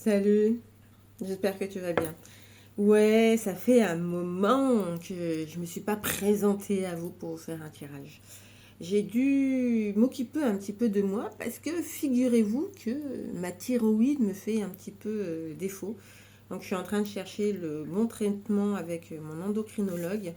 Salut, j'espère que tu vas bien. Ouais, ça fait un moment que je me suis pas présentée à vous pour vous faire un tirage. J'ai dû m'occuper un petit peu de moi parce que figurez-vous que ma thyroïde me fait un petit peu défaut. Donc je suis en train de chercher le bon traitement avec mon endocrinologue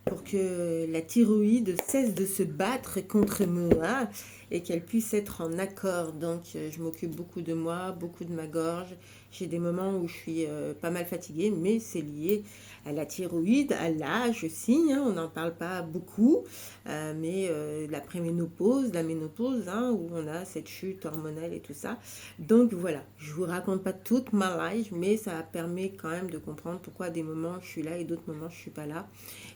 pour que la thyroïde cesse de se battre contre moi et qu'elle puisse être en accord. Donc, je m'occupe beaucoup de moi, beaucoup de ma gorge. J'ai des moments où je suis pas mal fatiguée, mais c'est lié à la thyroïde, à l'âge aussi, hein, on n'en parle pas beaucoup, mais la préménopause, la ménopause, hein, où on a cette chute hormonale et tout ça. Donc voilà, je vous raconte pas toute ma life, mais ça permet quand même de comprendre pourquoi à des moments je suis là et d'autres moments je suis pas là.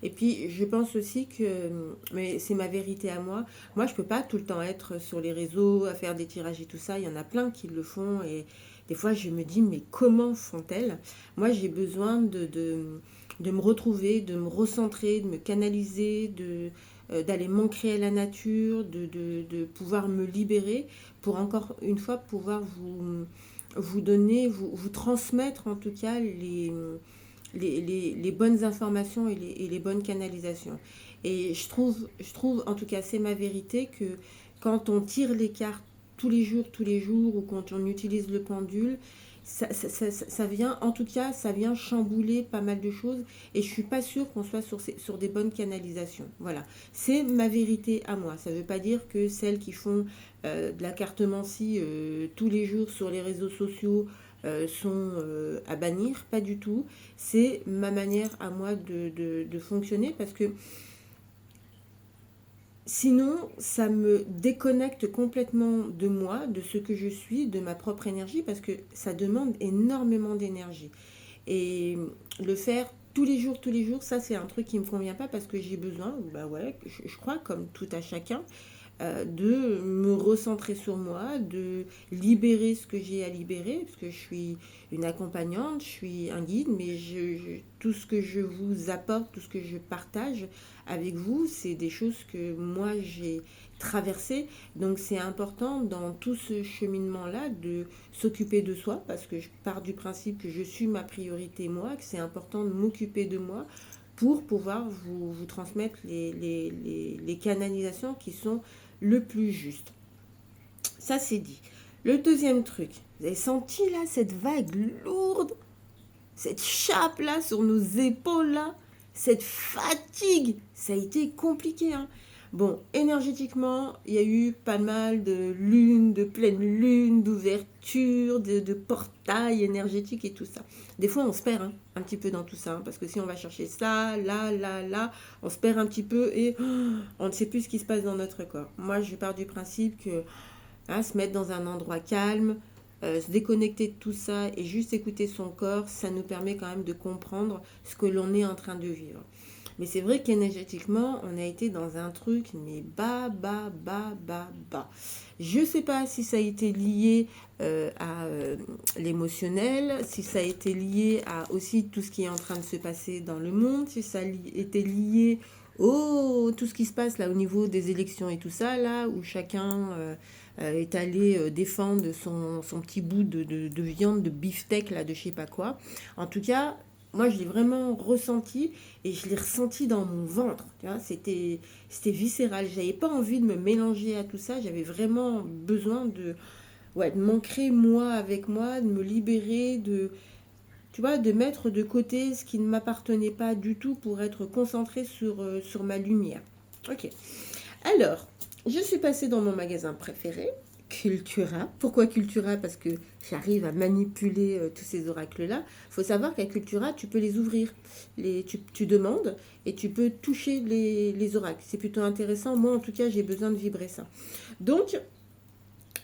Et puis, je pense aussi que, mais c'est ma vérité à moi, moi, je peux pas tout le temps être sur les réseaux, à faire des tirages et tout ça. Il y en a plein qui le font et des fois, je me dis, mais comment font-elles? Moi, j'ai besoin de me retrouver, de me recentrer, de me canaliser, d'aller m'ancrer à la nature, de pouvoir me libérer pour encore une fois pouvoir vous donner, vous transmettre en tout cas les bonnes informations et les bonnes canalisations. Et je trouve, en tout cas, c'est ma vérité, que quand on tire les cartes tous les jours, ou quand on utilise le pendule, ça vient, en tout cas, ça vient chambouler pas mal de choses. Et je suis pas sûre qu'on soit sur des bonnes canalisations. Voilà, c'est ma vérité à moi. Ça veut pas dire que celles qui font de la cartomancie tous les jours sur les réseaux sociaux sont à bannir, pas du tout. C'est ma manière à moi de fonctionner parce que sinon, ça me déconnecte complètement de moi, de ce que je suis, de ma propre énergie, parce que ça demande énormément d'énergie. Et le faire tous les jours, ça c'est un truc qui me convient pas parce que j'ai besoin, bah ouais, je crois comme tout à chacun, de me recentrer sur moi, de libérer ce que j'ai à libérer, parce que je suis une accompagnante, je suis un guide, mais tout ce que je vous apporte, tout ce que je partage avec vous, c'est des choses que moi j'ai traversées. Donc c'est important dans tout ce cheminement-là de s'occuper de soi, parce que je pars du principe que je suis ma priorité moi, que c'est important de m'occuper de moi pour pouvoir vous transmettre les canalisations qui sont le plus juste. Ça, c'est dit. Le deuxième truc, vous avez senti là cette vague lourde, cette chape là sur nos épaules là, cette fatigue, ça a été compliqué. Hein. Bon, énergétiquement, il y a eu pas mal de lunes, de pleine lune, d'ouverture, de portails énergétiques et tout ça. Des fois, on se perd hein, un petit peu dans tout ça, hein, parce que si on va chercher ça, là, on se perd un petit peu et on ne sait plus ce qui se passe dans notre corps. Moi, je pars du principe que hein, se mettre dans un endroit calme, se déconnecter de tout ça et juste écouter son corps, ça nous permet quand même de comprendre ce que l'on est en train de vivre. Mais c'est vrai qu'énergétiquement, on a été dans un truc, mais bas. Je ne sais pas si ça a été lié à l'émotionnel, si ça a été lié à aussi tout ce qui est en train de se passer dans le monde, si ça a été lié au tout ce qui se passe là au niveau des élections et tout ça, là où chacun est allé défendre son petit bout de viande, de beefsteak, là, de je sais pas quoi. En tout cas, moi, je l'ai vraiment ressenti et je l'ai ressenti dans mon ventre. Tu vois, c'était viscéral. J'avais pas envie de me mélanger à tout ça. J'avais vraiment besoin ouais, de m'ancrer moi avec moi, de me libérer, tu vois, de mettre de côté ce qui ne m'appartenait pas du tout pour être concentré sur ma lumière. Ok. Alors, je suis passée dans mon magasin préféré, Cultura. Pourquoi Cultura? Parce que j'arrive à manipuler tous ces oracles-là. Il faut savoir qu'à Cultura, tu peux les ouvrir. Tu demandes et tu peux toucher les oracles. C'est plutôt intéressant. Moi, en tout cas, j'ai besoin de vibrer ça. Donc,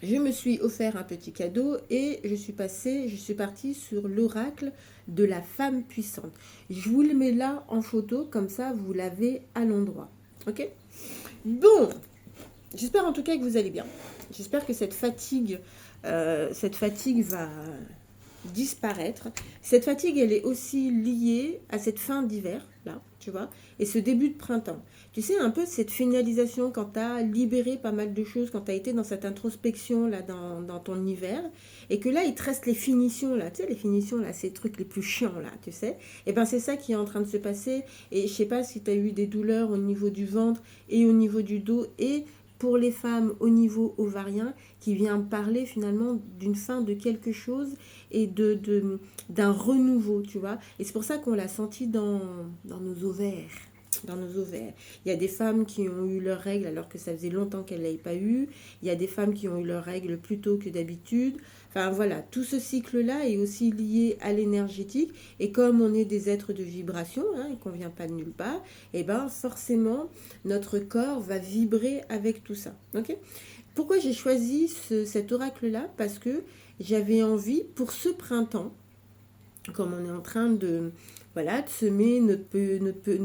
je me suis offert un petit cadeau et je suis partie sur l'oracle de la femme puissante. Je vous le mets là en photo, comme ça vous l'avez à l'endroit. Ok? Bon, j'espère en tout cas que vous allez bien. J'espère que cette fatigue va, disparaître. Cette fatigue, elle est aussi liée à cette fin d'hiver, là, tu vois, et ce début de printemps. Tu sais, un peu cette finalisation quand tu as libéré pas mal de choses, quand tu as été dans cette introspection, là, dans ton hiver, et que là, il te reste les finitions, là, tu sais, les finitions, là, ces trucs les plus chiants, là, tu sais, et ben c'est ça qui est en train de se passer, et je sais pas si tu as eu des douleurs au niveau du ventre et au niveau du dos, et pour les femmes au niveau ovarien, qui vient parler finalement d'une fin de quelque chose et d'un renouveau, tu vois. Et c'est pour ça qu'on l'a senti dans nos ovaires. Dans nos ovaires. Il y a des femmes qui ont eu leurs règles alors que ça faisait longtemps qu'elles ne l'avaient pas eu. Il y a des femmes qui ont eu leurs règles plus tôt que d'habitude. Enfin voilà, tout ce cycle-là est aussi lié à l'énergétique. Et comme on est des êtres de vibration, hein, et qu'on ne vient pas de nulle part, et ben forcément, notre corps va vibrer avec tout ça. Ok. Pourquoi j'ai choisi cet oracle-là? Parce que j'avais envie, pour ce printemps, comme on est en train de, voilà, de semer nos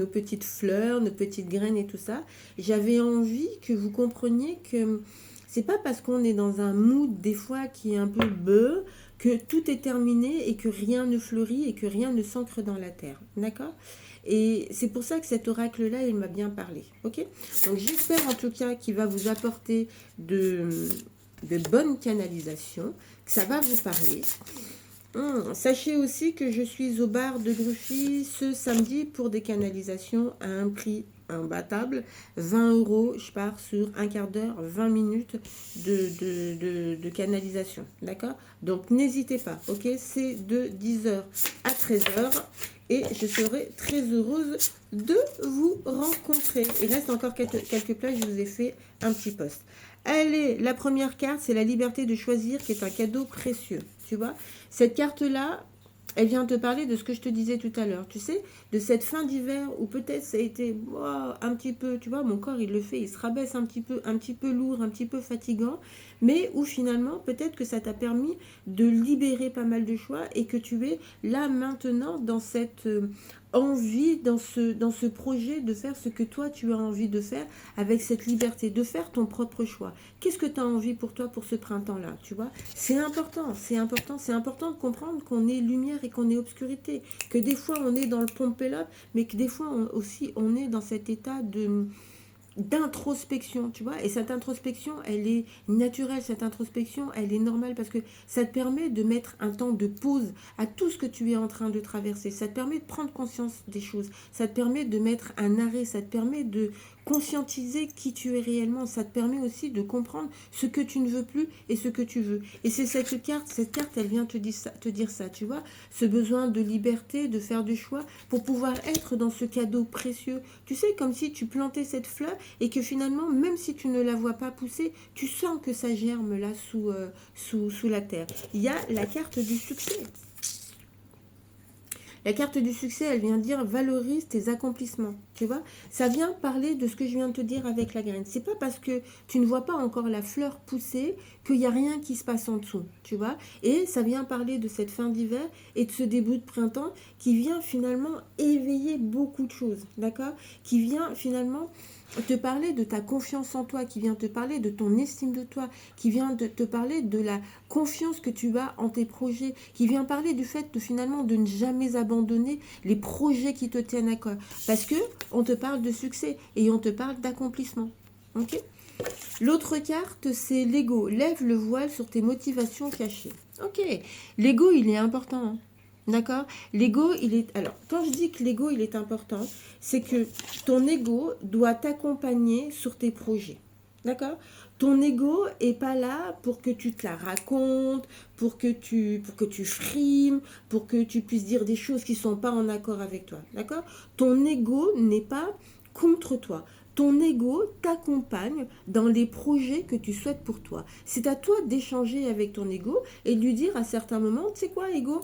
petites fleurs, nos petites graines et tout ça, j'avais envie que vous compreniez que c'est pas parce qu'on est dans un mood des fois qui est un peu bœuf que tout est terminé et que rien ne fleurit et que rien ne s'ancre dans la terre. D'accord? Et c'est pour ça que cet oracle-là, il m'a bien parlé. Ok? Donc j'espère en tout cas qu'il va vous apporter de bonnes canalisations, que ça va vous parler. Sachez aussi que je suis au bar de Gruffy ce samedi pour des canalisations à un prix imbattable. 20 euros, je pars sur un quart d'heure, 20 minutes de canalisation. D'accord? Donc n'hésitez pas, ok? C'est de 10h à 13h et je serai très heureuse de vous rencontrer. Il reste encore quelques places, je vous ai fait un petit post. Allez, la première carte, c'est la liberté de choisir qui est un cadeau précieux. Tu vois, cette carte-là, elle vient te parler de ce que je te disais tout à l'heure. Tu sais, de cette fin d'hiver où peut-être ça a été un petit peu, tu vois, mon corps, il le fait, il se rabaisse un petit peu lourd, un petit peu fatigant, mais où finalement, peut-être que ça t'a permis de libérer pas mal de choix et que tu es là maintenant dans cette envie, dans ce projet de faire ce que toi, tu as envie de faire avec cette liberté, de faire ton propre choix. Qu'est-ce que tu as envie pour toi pour ce printemps-là, tu vois? C'est important, c'est important, c'est important de comprendre qu'on est lumière et qu'on est obscurité, que des fois on est dans le pompe-up, mais que des fois aussi on est dans cet état d'introspection, tu vois, et cette introspection, elle est naturelle, cette introspection, elle est normale parce que ça te permet de mettre un temps de pause à tout ce que tu es en train de traverser, ça te permet de prendre conscience des choses, ça te permet de mettre un arrêt, ça te permet de conscientiser qui tu es réellement, ça te permet aussi de comprendre ce que tu ne veux plus et ce que tu veux. Et c'est cette carte, elle vient te dire ça, tu vois, ce besoin de liberté, de faire du choix pour pouvoir être dans ce cadeau précieux. Tu sais, comme si tu plantais cette fleur et que finalement, même si tu ne la vois pas pousser, tu sens que ça germe là sous la terre. Il y a la carte du succès. La carte du succès, elle vient dire valorise tes accomplissements. Tu vois, ça vient parler de ce que je viens de te dire avec la graine. C'est pas parce que tu ne vois pas encore la fleur pousser qu'il n'y a rien qui se passe en dessous. Tu vois, et ça vient parler de cette fin d'hiver et de ce début de printemps qui vient finalement éveiller beaucoup de choses. D'accord? Qui vient finalement te parler de ta confiance en toi, qui vient te parler de ton estime de toi, qui vient de te parler de la confiance que tu as en tes projets, qui vient parler du fait de finalement de ne jamais abandonner les projets qui te tiennent à cœur. Parce que on te parle de succès et on te parle d'accomplissement. Ok? L'autre carte, c'est l'ego. Lève le voile sur tes motivations cachées. Ok, l'ego, il est important. Hein. D'accord? L'ego, il est... Alors, quand je dis que l'ego, il est important, c'est que ton ego doit t'accompagner sur tes projets. D'accord? Ton ego est pas là pour que tu te la racontes, pour que tu frimes, pour que tu puisses dire des choses qui ne sont pas en accord avec toi. D'accord? Ton ego n'est pas contre toi. Ton ego t'accompagne dans les projets que tu souhaites pour toi. C'est à toi d'échanger avec ton ego et de lui dire à certains moments, tu sais quoi, ego?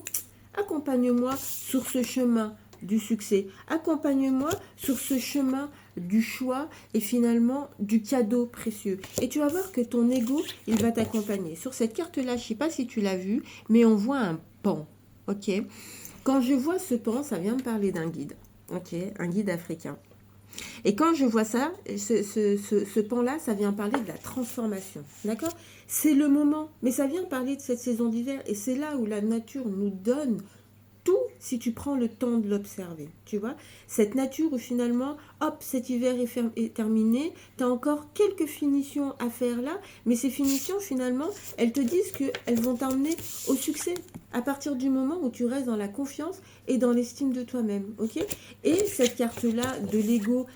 Accompagne-moi sur ce chemin du succès. Accompagne-moi sur ce chemin du choix et finalement du cadeau précieux. Et tu vas voir que ton ego, il va t'accompagner. Sur cette carte-là, je ne sais pas si tu l'as vu, mais on voit un pan. Ok? Quand je vois ce pan, ça vient me parler d'un guide. Ok? Un guide africain. Et quand je vois ça, ce pan-là, ça vient parler de la transformation. D'accord? C'est le moment, mais ça vient parler de cette saison d'hiver. Et c'est là où la nature nous donne tout si tu prends le temps de l'observer. Tu vois? Cette nature où finalement, hop, cet hiver est terminé. Tu as encore quelques finitions à faire là. Mais ces finitions, finalement, elles te disent qu'elles vont t'emmener au succès. À partir du moment où tu restes dans la confiance et dans l'estime de toi-même. Ok? Et cette carte-là de l'ego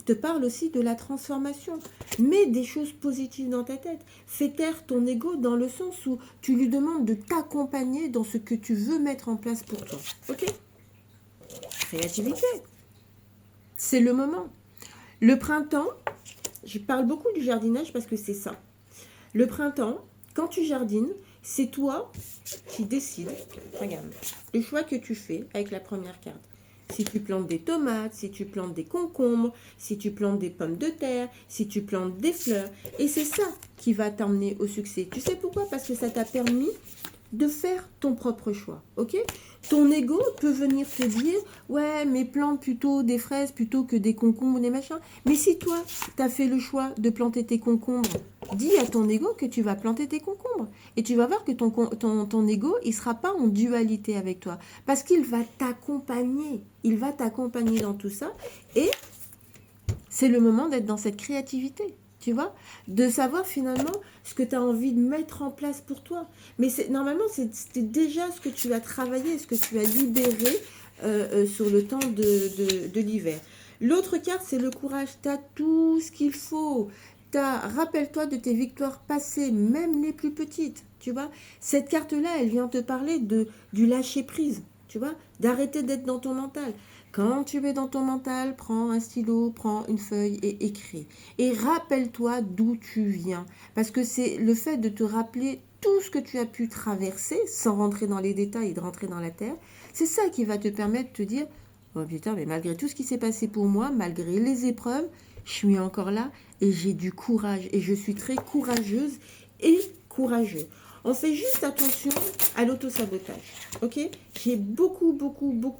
te parle aussi de la transformation. Mets des choses positives dans ta tête. Fais taire ton ego dans le sens où tu lui demandes de t'accompagner dans ce que tu veux mettre en place pour toi. Ok? Créativité. C'est le moment. Le printemps, je parle beaucoup du jardinage parce que c'est ça. Le printemps, quand tu jardines, c'est toi qui décides. Regarde, le choix que tu fais avec la première carte. Si tu plantes des tomates, si tu plantes des concombres, si tu plantes des pommes de terre, si tu plantes des fleurs. Et c'est ça qui va t'emmener au succès. Tu sais pourquoi? Parce que ça t'a permis de faire ton propre choix. Ok? Ton ego peut venir te dire, ouais, mais plante plutôt des fraises plutôt que des concombres ou des machins. Mais si toi, tu as fait le choix de planter tes concombres, dis à ton ego que tu vas planter tes concombres. Et tu vas voir que ton ego, il ne sera pas en dualité avec toi. Parce qu'il va t'accompagner. Il va t'accompagner dans tout ça. Et c'est le moment d'être dans cette créativité. Tu vois, de savoir finalement ce que tu as envie de mettre en place pour toi. Mais normalement, c'était déjà ce que tu as travaillé, ce que tu as libéré sur le temps de l'hiver. L'autre carte, c'est le courage. Tu as tout ce qu'il faut. Rappelle-toi de tes victoires passées, même les plus petites. Tu vois, cette carte-là, elle vient te parler du lâcher-prise. Tu vois, d'arrêter d'être dans ton mental. Quand tu es dans ton mental, prends un stylo, prends une feuille et écris. Et rappelle-toi d'où tu viens. Parce que c'est le fait de te rappeler tout ce que tu as pu traverser, sans rentrer dans les détails et de rentrer dans la terre, c'est ça qui va te permettre de te dire, oh putain, mais malgré tout ce qui s'est passé pour moi, malgré les épreuves, je suis encore là et j'ai du courage. Et je suis très courageuse et courageux. On fait juste attention à l'autosabotage, ok? J'ai beaucoup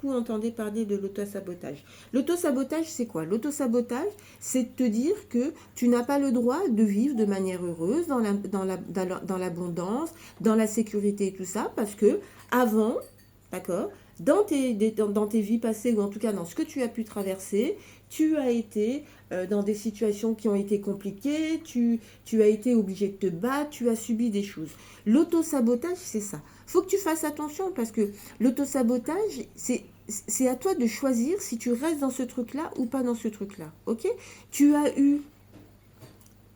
entendu parler de l'autosabotage. L'autosabotage, c'est quoi? L'autosabotage, c'est de te dire que tu n'as pas le droit de vivre de manière heureuse, dans l'abondance, dans la sécurité et tout ça, parce que avant, d'accord, dans tes vies passées, ou en tout cas dans ce que tu as pu traverser, tu as été dans des situations qui ont été compliquées, tu as été obligé de te battre, tu as subi des choses. L'autosabotage, c'est ça. Il faut que tu fasses attention parce que l'autosabotage, c'est à toi de choisir si tu restes dans ce truc-là ou pas dans ce truc-là. Ok? Tu as eu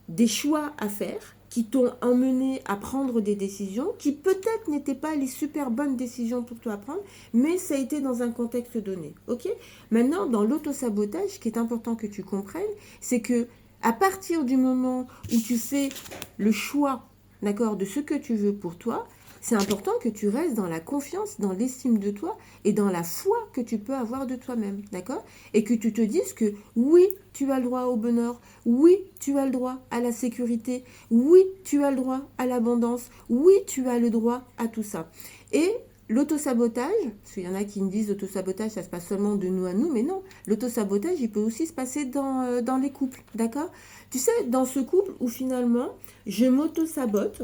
des choix à faire qui t'ont emmené à prendre des décisions qui peut-être n'étaient pas les super bonnes décisions pour toi à prendre, mais ça a été dans un contexte donné. Ok? Maintenant, dans l'autosabotage, ce qui est important que tu comprennes, c'est que à partir du moment où tu fais le choix, d'accord, de ce que tu veux pour toi, c'est important que tu restes dans la confiance, dans l'estime de toi et dans la foi que tu peux avoir de toi-même, d'accord? Et que tu te dises que oui, tu as le droit au bonheur, oui, tu as le droit à la sécurité, oui, tu as le droit à l'abondance, oui, tu as le droit à tout ça. Et l'autosabotage, parce qu'il y en a qui me disent l'autosabotage, ça se passe seulement de nous à nous, mais non, l'autosabotage, il peut aussi se passer dans les couples, d'accord? Tu sais, dans ce couple où finalement, je m'auto-sabote,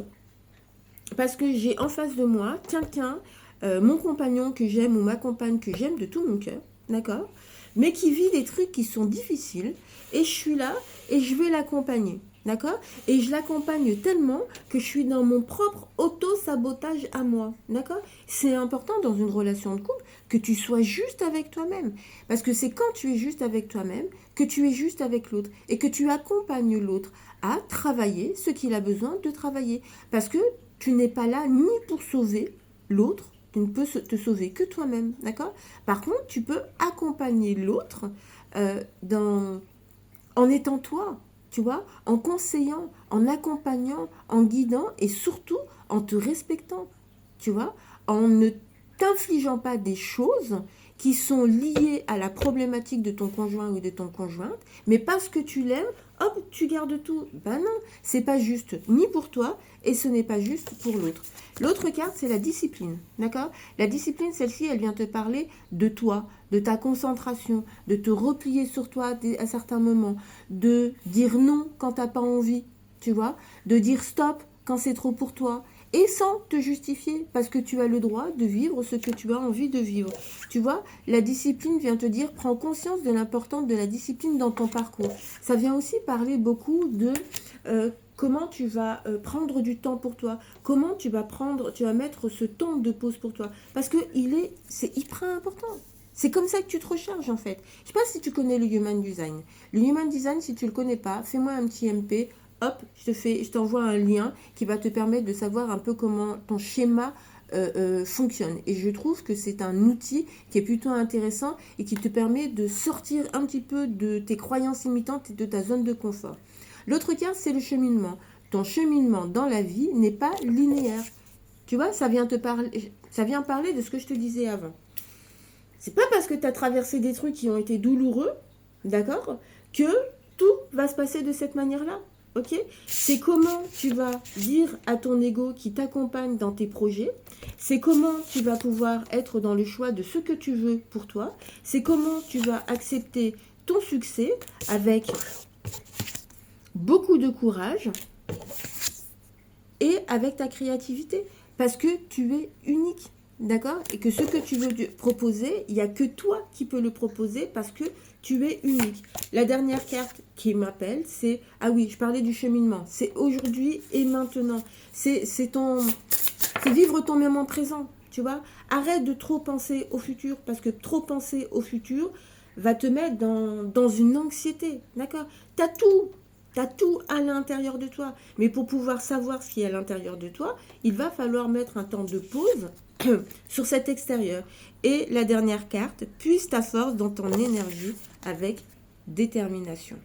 parce que j'ai en face de moi quelqu'un, mon compagnon que j'aime ou ma compagne que j'aime de tout mon cœur, d'accord? Mais qui vit des trucs qui sont difficiles et je suis là et je vais l'accompagner, d'accord? Et je l'accompagne tellement que je suis dans mon propre auto-sabotage à moi, d'accord? C'est important dans une relation de couple que tu sois juste avec toi-même. Parce que c'est quand tu es juste avec toi-même que tu es juste avec l'autre et que tu accompagnes l'autre à travailler ce qu'il a besoin de travailler. Parce que tu n'es pas là ni pour sauver l'autre, tu ne peux te sauver que toi-même, d'accord? Par contre, tu peux accompagner l'autre en étant toi, tu vois, en conseillant, en accompagnant, en guidant et surtout en te respectant, tu vois, en ne t'infligeant pas des choses qui sont liées à la problématique de ton conjoint ou de ton conjointe, mais parce que tu l'aimes, hop, tu gardes tout. Ben non, c'est pas juste ni pour toi et ce n'est pas juste pour l'autre. L'autre carte, c'est la discipline, d'accord? La discipline, celle-ci, elle vient te parler de toi, de ta concentration, de te replier sur toi à certains moments, de dire non quand t'as pas envie, tu vois, de dire stop quand c'est trop pour toi, et sans te justifier, parce que tu as le droit de vivre ce que tu as envie de vivre. Tu vois, la discipline vient te dire, prends conscience de l'importance de la discipline dans ton parcours. Ça vient aussi parler beaucoup de comment tu vas prendre du temps pour toi, comment tu vas mettre ce temps de pause pour toi, parce que c'est hyper important. C'est comme ça que tu te recharges en fait. Je ne sais pas si tu connais le Human Design. Le Human Design, si tu ne le connais pas, fais-moi un petit MP. Hop, je t'envoie un lien qui va te permettre de savoir un peu comment ton schéma fonctionne. Et je trouve que c'est un outil qui est plutôt intéressant et qui te permet de sortir un petit peu de tes croyances limitantes et de ta zone de confort. L'autre carte, c'est le cheminement. Ton cheminement dans la vie n'est pas linéaire. Tu vois, ça vient parler de ce que je te disais avant. C'est pas parce que tu as traversé des trucs qui ont été douloureux, d'accord, que tout va se passer de cette manière-là. Ok, c'est comment tu vas dire à ton ego qui t'accompagne dans tes projets, c'est comment tu vas pouvoir être dans le choix de ce que tu veux pour toi, c'est comment tu vas accepter ton succès avec beaucoup de courage et avec ta créativité, parce que tu es unique, d'accord? Et que ce que tu veux proposer, il n'y a que toi qui peux le proposer parce que tu es unique. La dernière carte qui m'appelle, c'est, ah oui, je parlais du cheminement, c'est aujourd'hui et maintenant. C'est vivre ton moment présent, tu vois. Arrête de trop penser au futur, parce que trop penser au futur va te mettre dans une anxiété, d'accord? T'as tout à l'intérieur de toi. Mais pour pouvoir savoir ce qui est à l'intérieur de toi, il va falloir mettre un temps de pause sur cet extérieur. Et la dernière carte, puise ta force dans ton énergie avec détermination.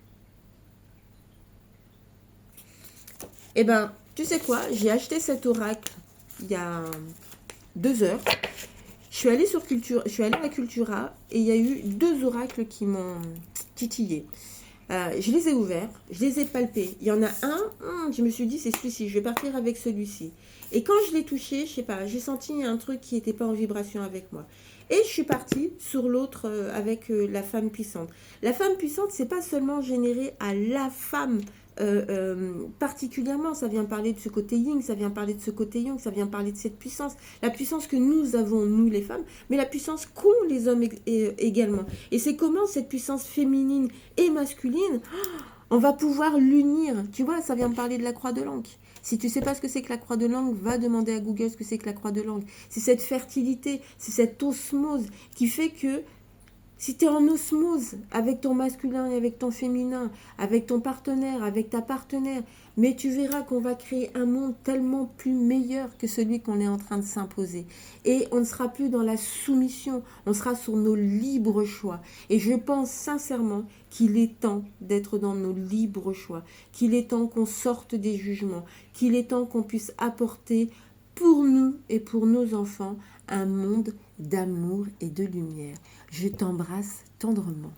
Eh ben, tu sais quoi? J'ai acheté cet oracle il y a 2 heures. Je suis allée à Cultura et il y a eu 2 oracles qui m'ont titillé. Je les ai ouverts, je les ai palpés. Il y en a un, je me suis dit c'est celui-ci, je vais partir avec celui-ci. Et quand je l'ai touché, je sais pas, j'ai senti un truc qui n'était pas en vibration avec moi. Et je suis partie sur l'autre avec la femme puissante. La femme puissante, c'est pas seulement généré à la femme particulièrement, ça vient parler de ce côté yin, ça vient parler de ce côté yang, ça vient parler de cette puissance, la puissance que nous avons, nous les femmes, mais la puissance qu'ont les hommes également. Et c'est comment cette puissance féminine et masculine, on va pouvoir l'unir. Tu vois, ça vient parler de la croix de l'Ancre. Si tu ne sais pas ce que c'est que la croix de l'Ancre, va demander à Google ce que c'est que la croix de l'Ancre. C'est cette fertilité, c'est cette osmose qui fait que si tu es en osmose avec ton masculin et avec ton féminin, avec ton partenaire, avec ta partenaire, mais tu verras qu'on va créer un monde tellement plus meilleur que celui qu'on est en train de s'imposer. Et on ne sera plus dans la soumission, on sera sur nos libres choix. Et je pense sincèrement qu'il est temps d'être dans nos libres choix, qu'il est temps qu'on sorte des jugements, qu'il est temps qu'on puisse apporter pour nous et pour nos enfants un monde d'amour et de lumière. Je t'embrasse tendrement.